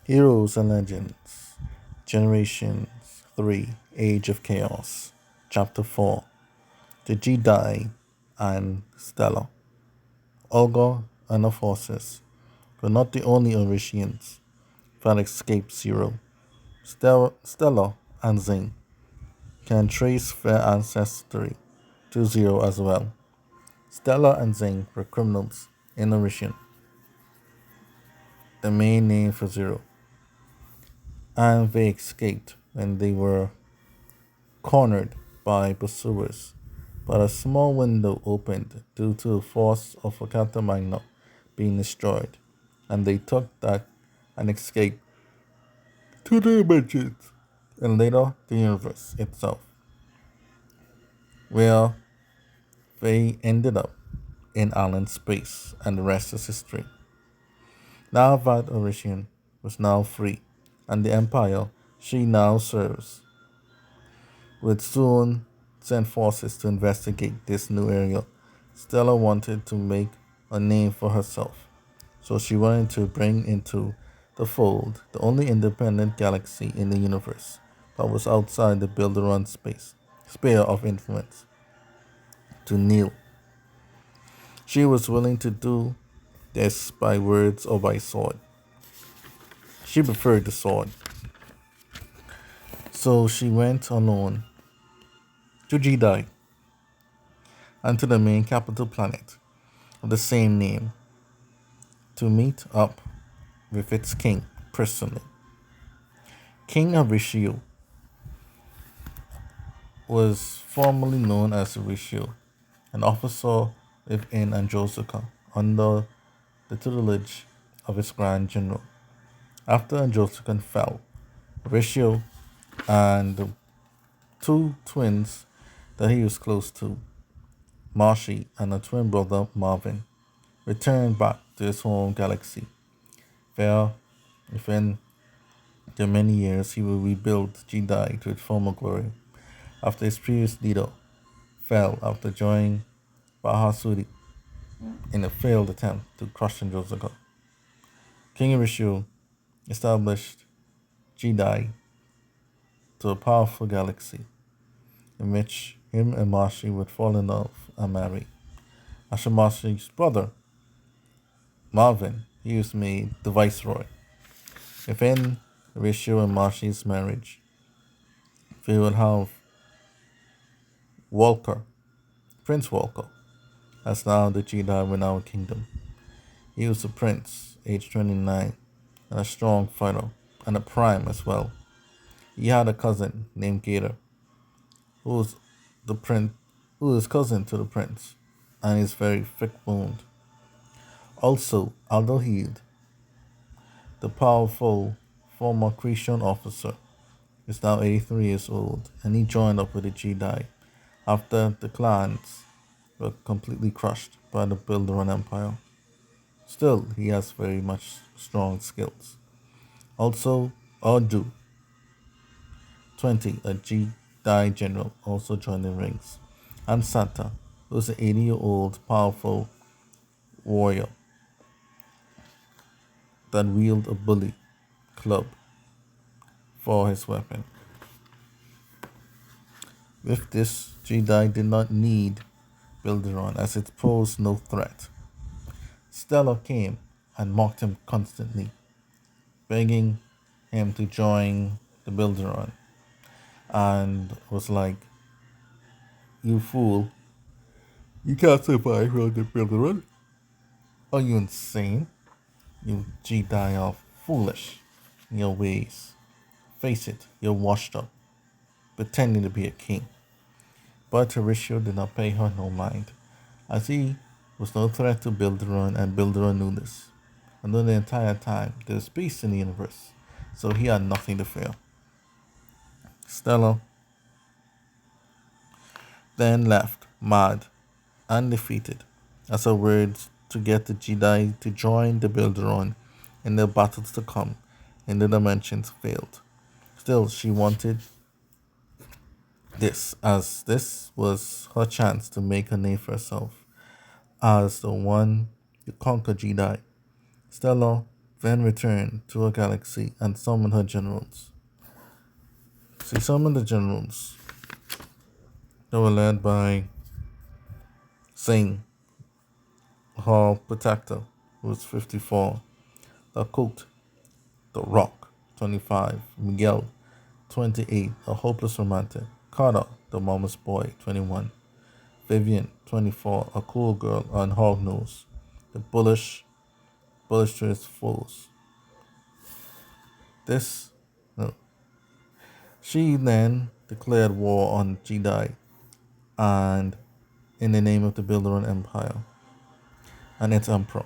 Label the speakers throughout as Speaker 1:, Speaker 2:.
Speaker 1: Heroes and Legends, Generations 3, Age of Chaos, Chapter 4, The Jedi and Stella. Olga and her forces were not the only Oricians that escaped Zero. Stella and Zen can trace their ancestry to Zero as well. Stella and Zen were criminals in Orician, the main name for Zero, and they escaped when they were cornered by pursuers, but a small window opened due to the force of a Catamagna being destroyed, and they took that and escaped to the dimensions and later the universe itself, where they ended up in Alan space, and the rest is history. Now that Orician was now free, and the Empire she now serves would soon send forces to investigate this new area. Stella wanted to make a name for herself, so she wanted to bring into the fold the only independent galaxy in the universe that was outside the Builderon space sphere of influence to kneel. She was willing to do this by words or by sword. She preferred the sword, so she went alone to Jedi and to the main capital planet of the same name to meet up with its king personally. King Horatio was formerly known as Horatio, an officer within Androsica under the tutelage of its Grand General. After Androsican fell, Horatio and the two twins that he was close to, Marshy and a twin brother Marvin, returned back to his home galaxy. There, within the many years, he will rebuild Jedi to its former glory after his previous leader fell after joining Bahasuri in a failed attempt to crush Androsika. King Rishu established Jedi to a powerful galaxy in which him and Mashi would fall in love and marry. Ashamashi's brother, Marvin, he was made the viceroy. Within Rishu and Mashi's marriage, they would have Walker, Prince Walker, as now the Jedi Renowned Kingdom. He was a prince, age 29, and a strong fighter, and a prime as well. He had a cousin named Gator, who was the prince, who is cousin to the prince, and is very thick-boned. Also, Aldohid, the powerful former Cretan officer, is now 83 years old, and he joined up with the Jedi after the clans were completely crushed by the Builderon Empire. Still, he has very much strong skills. Also, Urdu, 20, a Jedi general, also joined the ranks. And Santa, who's an 80-year-old powerful warrior that wields a bully club for his weapon. With this, Jedi did not need Builderon as it posed no threat. Stella came and mocked him constantly, begging him to join the Builderon, and was like, "You fool, you can't survive on the Builderon. Are you insane? You Jedi are foolish in your ways. Face it, you're washed up, pretending to be a king." But Horatio did not pay her no mind, as he was no threat to Builderon, and Builderon knew this. And the entire time, there was peace in the universe, so he had nothing to fear. Stella then left, mad and defeated, as her words to get the Jedi to join the Builderon in their battles to come in the dimensions failed. Still, she wanted this, as this was her chance to make a name for herself as the one to conquer Jedi. Stella then returned to her galaxy and summoned her generals. She summoned the generals that were led by Zane, her protector, who was 54, the coat, the rock, 25, Miguel, 28, a hopeless romantic, Carter, the mama's boy, 21, Vivian, 24, a cool girl on hog nose, the bullish to his foes. This, no. She then declared war on Jedi and in the name of the Builderon Empire and its emperor.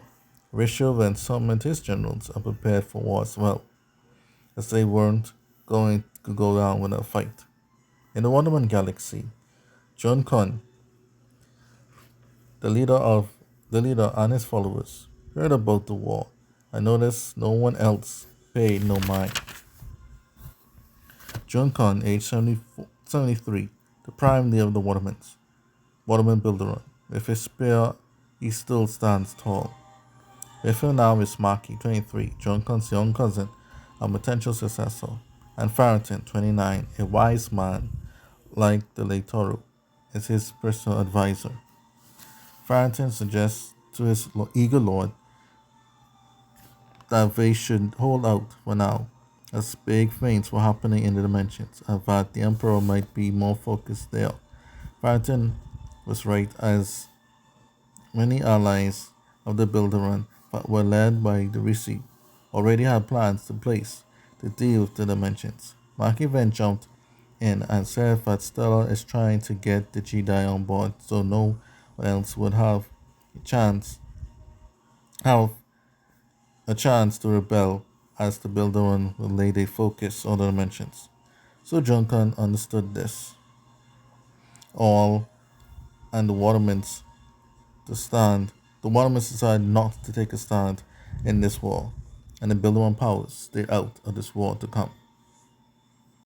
Speaker 1: Risho then summoned his generals and prepared for war as well, as they weren't going to go down without a fight. In the Wonderman Galaxy, John Con, the leader and his followers, heard about the war and noticed no one else paid no mind. John Con, aged 73, the prime leader of the Waterman Builderon. With his spear, he still stands tall. With him now is Maki, 23, John Con's young cousin and potential successor, and Farrington, 29, a wise man like the late Toru, is his personal advisor. Farrington suggests to his eager lord that they should hold out for now, as big things were happening in the dimensions, and that the Emperor might be more focused there. Farrington was right, as many allies of the Builderon that were led by the Risi already had plans in place to deal with the dimensions. Maki then jumped in and said that Stella is trying to get the Jedi on board so no one else would have a chance to rebel, as the Builderon will lay their focus on the dimensions. So Junkan understood this all, and to stand. The Watermans decided not to take a stand in this war, and the Builderon powers stayed out of this war to come.